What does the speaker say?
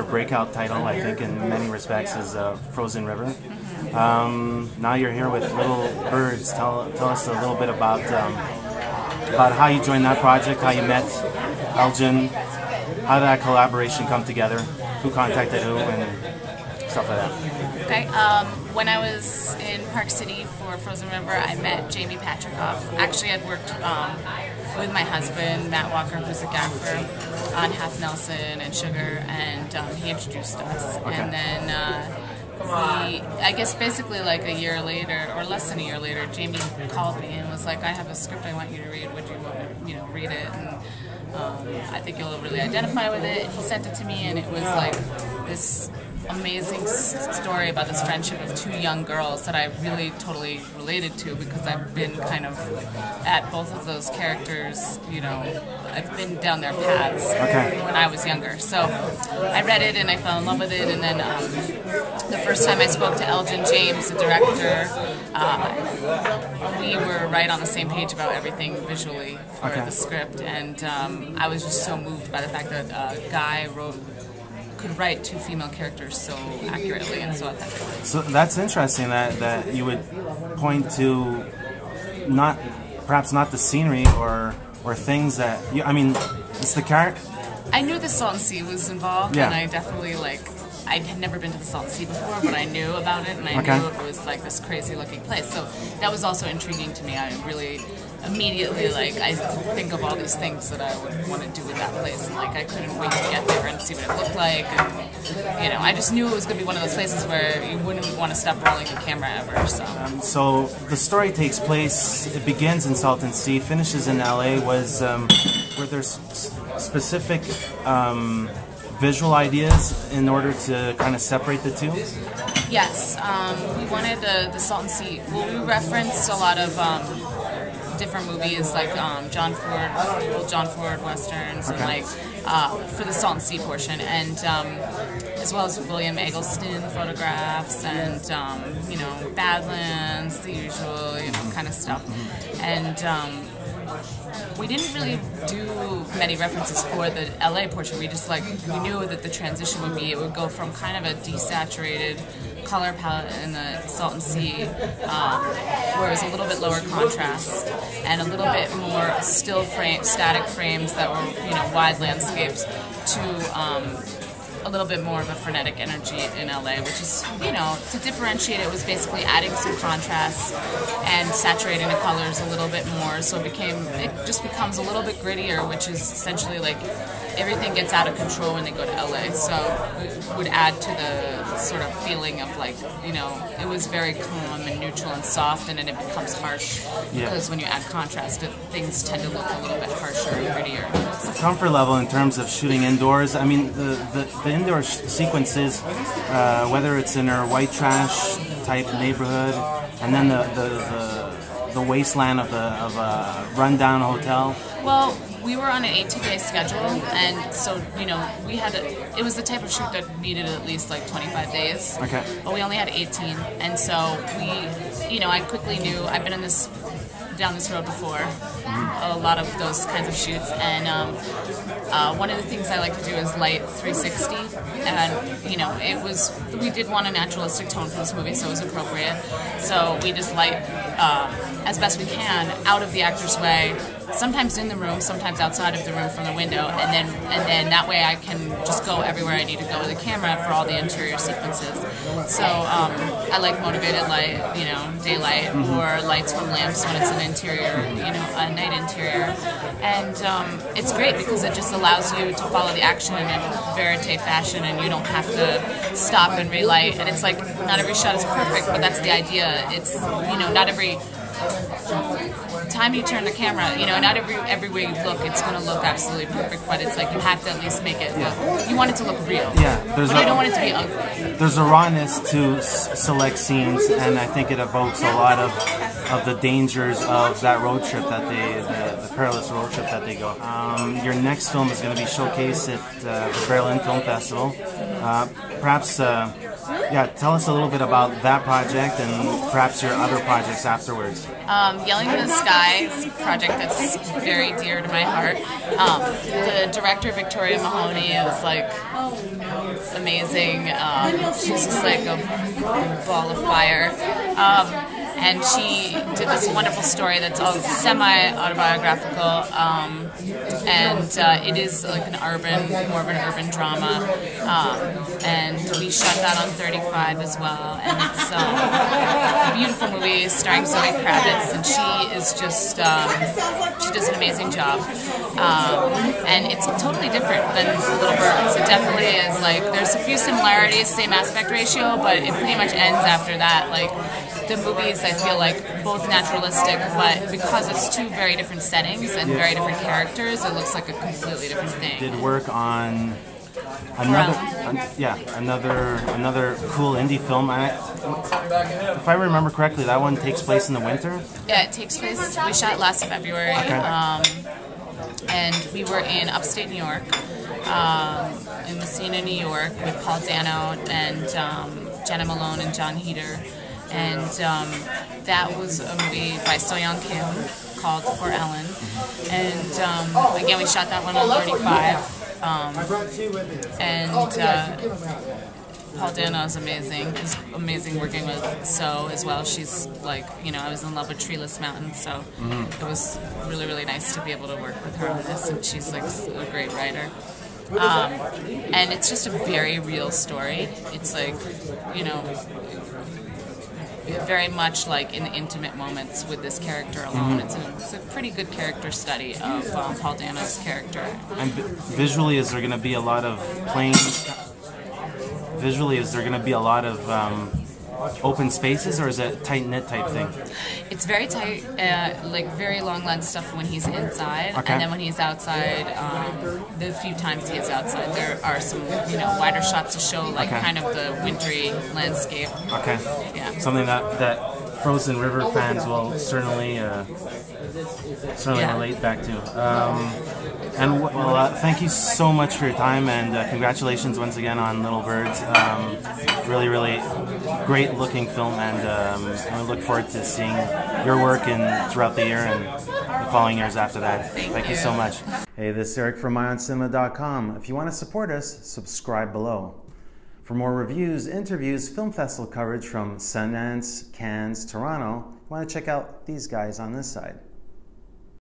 breakout title, I think, in many respects, is Frozen River. Now you're here with Little Birds. Tell us a little bit about how you joined that project, how you met Elgin, how did that collaboration come together, who contacted who, and stuff like that. Okay. When I was in Park City for Frozen River, I met Jamie Patrickoff. Actually, I'd worked with my husband, Matt Walker, who's a gaffer, on Half Nelson and Sugar, and he introduced us. Okay. And then I guess basically like a year later, or less than a year later, Jamie called me and was like, "I have a script I want you to read. Would you want to, read it? And I think you'll really identify with it." And he sent it to me, and it was like this amazing story about this friendship of two young girls that I really totally related to, because I've been kind of at both of those characters, I've been down their paths when I was younger. So I read it and I fell in love with it, and then the first time I spoke to Elgin James, the director, we were right on the same page about everything visually for the script, and I was just so moved by the fact that Guy could write two female characters so accurately and so authentically. So that's interesting that you would point to perhaps not the scenery or things that it's the character. I knew the Salton Sea was involved, and I definitely I had never been to the Salton Sea before, but I knew about it, and I knew it was like this crazy looking place. So that was also intriguing to me. I really immediately I think of all these things that I would want to do with that place, and I couldn't wait to get there and see what it looked like. And I just knew it was going to be one of those places where you wouldn't want to stop rolling the camera ever. So the story takes place. It begins in Salton Sea, finishes in LA. Were there specific visual ideas in order to kind of separate the two? Yes, we wanted the Salton Sea. Well, we referenced a lot of different movies like John Ford westerns, and for the Salton Sea portion, and as well as William Eggleston photographs, and Badlands, the usual kind of stuff, and we didn't really do many references for the LA portion. We just we knew that the transition it would go from kind of a desaturated color palette in the Salton Sea, where it was a little bit lower contrast and a little bit more static frames that were wide landscapes, to a little bit more of a frenetic energy in LA, which is, to differentiate it was basically adding some contrast and saturating the colors a little bit more, so it just becomes a little bit grittier, which is essentially everything gets out of control when they go to LA, so it would add to the sort of feeling of it was very calm and neutral and soft, and then it becomes harsh, because when you add contrast, things tend to look a little bit harsher and grittier. The comfort level in terms of shooting indoors, the indoor sequences, whether it's in our white trash type neighborhood, and then the wasteland of a rundown hotel. Well, we were on an 18-day schedule, and so it was the type of shoot that needed at least 25 days. Okay. But we only had 18, and so I quickly knew I've been down this road before, a lot of those kinds of shoots, and one of the things I like to do is light 360, and we did want a naturalistic tone for this movie, so it was appropriate. So we just light as best we can out of the actor's way, sometimes in the room, sometimes outside of the room from the window, and then that way I can just go everywhere I need to go with the camera for all the interior sequences. So I like motivated light, daylight, or lights from lamps when it's an interior, a night interior, and it's great because it just allows you to follow the action in verite fashion, and you don't have to stop and relight. And it's not every shot is perfect, but that's the idea. It's not every time you turn the camera, not every way you look, it's going to look absolutely perfect, but it's you have to at least make it look, you want it to look real. Yeah, but you don't want it to be ugly. There's a rawness to select scenes, and I think it evokes a lot of the dangers of that road trip the perilous road trip that they go. Your next film is going to be showcased at the Berlin Film Festival. Perhaps yeah, tell us a little bit about that project and perhaps your other projects afterwards. Yelling in the Sky is a project that's very dear to my heart. The director, Victoria Mahoney, is like amazing. She's just like a ball of fire. And she did this wonderful story that's all semi-autobiographical, and it is like more of an urban drama, and we shot that on 35 as well, and it's a beautiful movie starring Zoe Kravitz, and she is just, she does an amazing job, and it's totally different than Little Birds. It definitely is, like, there's a few similarities, same aspect ratio, but it pretty much ends after that. Like, the movies, I feel like, both naturalistic, but because it's two very different settings and very different characters, it looks like a completely different thing. Did work on another cool indie film. If I remember correctly, that one takes place in the winter? Yeah, it takes place, we shot last February, and we were in upstate New York, in Messina, New York, with Paul Dano and Jenna Malone and John Heder. And that was a movie by So-Young Kim called For Ellen. And again, we shot that one on 35. Paul Dano is amazing. It's amazing working with So as well. She's like, you know, I was in love with Treeless Mountain, so it was really, really nice to be able to work with her on this. And she's like a great writer. And it's just a very real story. It's like, you know, very much like in the intimate moments with this character alone. It's a pretty good character study of Paul Dano's character. And visually, is there going to be a lot of open spaces, or is it tight-knit type thing? It's very tight, like very long lens stuff when he's inside, and then when he's outside, the few times he is outside, there are some, you know, wider shots to show like kind of the wintry landscape. Okay. Yeah. Something that Frozen River fans will certainly relate back to. Thank you so much for your time, and congratulations once again on Little Birds. Really, really great looking film, and I look forward to seeing your work throughout the year and the following years after that. Thank you so much. Hey, this is Eric from IONCINEMA.com. If you want to support us, subscribe below. For more reviews, interviews, film festival coverage from Sundance, Cannes, Toronto, you want to check out these guys on this side.